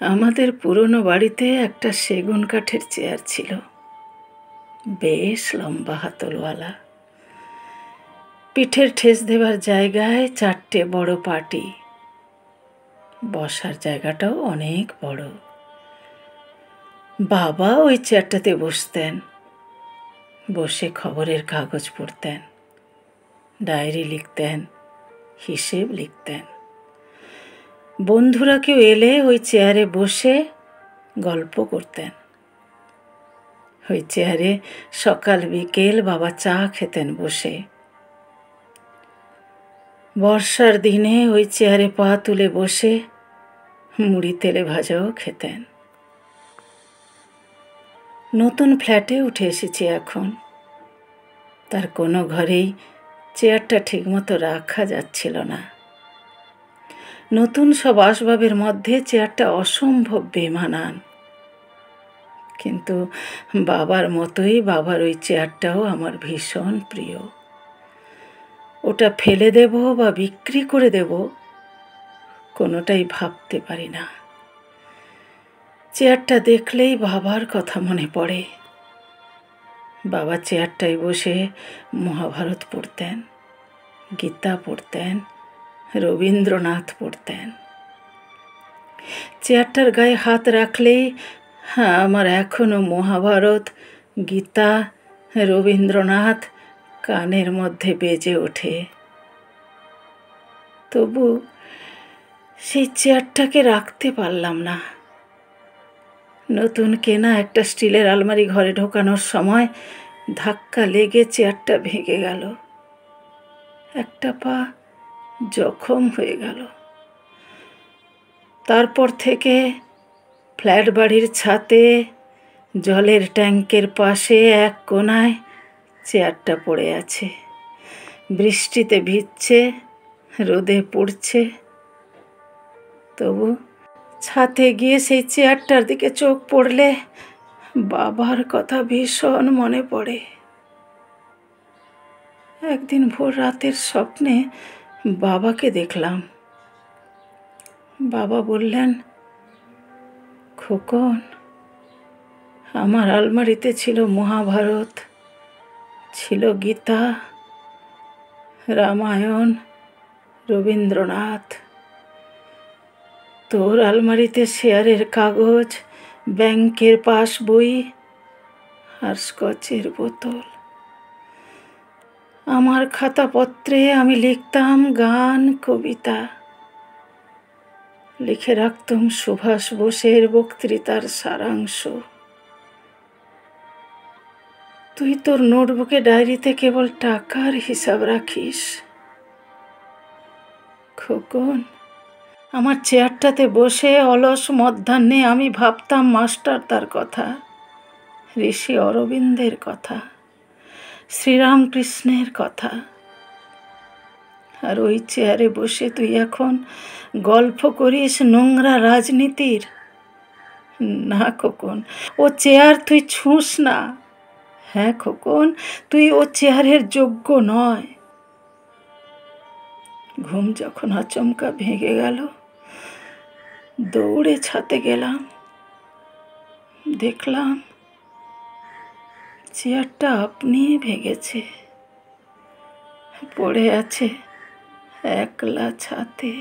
আমাদের পুরনো বাড়িতে একটা সেগুন কাঠের চেয়ার ছিল, বেশ লম্বা হাতলওয়ালা। পিঠের ঠেস দেবার জায়গায় 4টে বড় পাটি, বসার জায়গাটাও অনেক বড়। বাবা ওই চেয়ারটাতে বসতেন, বসে খবরের কাগজ পড়তেন, ডায়েরি লিখতেন, হিসেব লিখতেন। বন্ধুরা কেউ এলে ওই চেয়ারে বসে গল্প করতেন। ওই চেয়ারে সকাল বিকেল বাবা চা খেতেন বসে। বর্ষার দিনে ওই চেয়ারে পা তুলে বসে মুড়ি তেলে ভাজাও খেতেন। নতুন ফ্ল্যাটে উঠে এসেছি এখন। তার কোনো ঘরেই চেয়ারটা ঠিকমতো রাখা যাচ্ছিল না। নতুন সব আসবাবের মধ্যে চেয়ারটা অসম্ভব বেমানান। কিন্তু বাবার মতোই বাবার ওই চেয়ারটাও আমার ভীষণ প্রিয়। ওটা ফেলে দেব বা বিক্রি করে দেব, কোনোটাই ভাবতে পারি না। চেয়ারটা দেখলেই বাবার কথা মনে পড়ে। বাবা চেয়ারটায় বসে মহাভারত পড়তেন, গীতা পড়তেন, রবীন্দ্রনাথ পড়তেন। চেয়ারটার গায়ে হাত রাখলেই আমার এখনো মহাভারত, গীতা, রবীন্দ্রনাথ কানের মধ্যে বেজে ওঠে। তবু সেই চেয়ারটাকে রাখতে পারলাম না। নতুন কেনা একটা স্টিলের আলমারি ঘরে ঢোকানোর সময় ধাক্কা লেগে চেয়ারটা ভেঙে গেল। একটা পা জখম হয়ে গেল। তারপর থেকে ফ্ল্যাট বাড়ির ছাদে জলের ট্যাঙ্কের পাশে এক কোণায় চেয়ারটা পড়ে আছে। বৃষ্টিতে ভিজছে, রোদে পড়ছে। তবু ছাদে গিয়ে সেই চেয়ারটার দিকে চোখ পড়লে বাবার কথা ভীষণ মনে পড়ে। একদিন ভোর রাতের স্বপ্নে বাবাকে দেখলাম। বাবা বললেন, খোকন, আমার আলমারিতে ছিল মহাভারত, ছিল গীতা, রামায়ণ, রবীন্দ্রনাথ। তোর আলমারিতে শেয়ারের কাগজ, ব্যাংকের পাসবই আর স্কচের বোতল। আমার খাতাপত্রে আমি লিখতাম গান, কবিতা। লিখে রাখতাম সুভাষ বোসের বক্তৃতার সারাংশ। তুই তোর নোটবুকে ডায়েরিতে কেবল টাকার হিসাব রাখিস। খোকন, আমার চেয়ারটাতে বসে অলস মধ্যাহ্নে আমি ভাবতাম মাস্টার তার কথা, ঋষি অরবিন্দের কথা, শ্রীরামকৃষ্ণের কথা। আর ওই চেয়ারে বসে তুই এখন গল্প করিস নোংরা রাজনীতির। না খোকন, ও চেয়ার তুই ছুঁস না। হ্যাঁ খোকন, তুই ও চেয়ারের যোগ্য নয়। ঘুম যখন আচমকা ভেঙে গেল, দৌড়ে ছাদে গেলাম। দেখলাম চেয়ারটা আপনি ভেঙেছে, পড়ে আছে একলা ছাদে।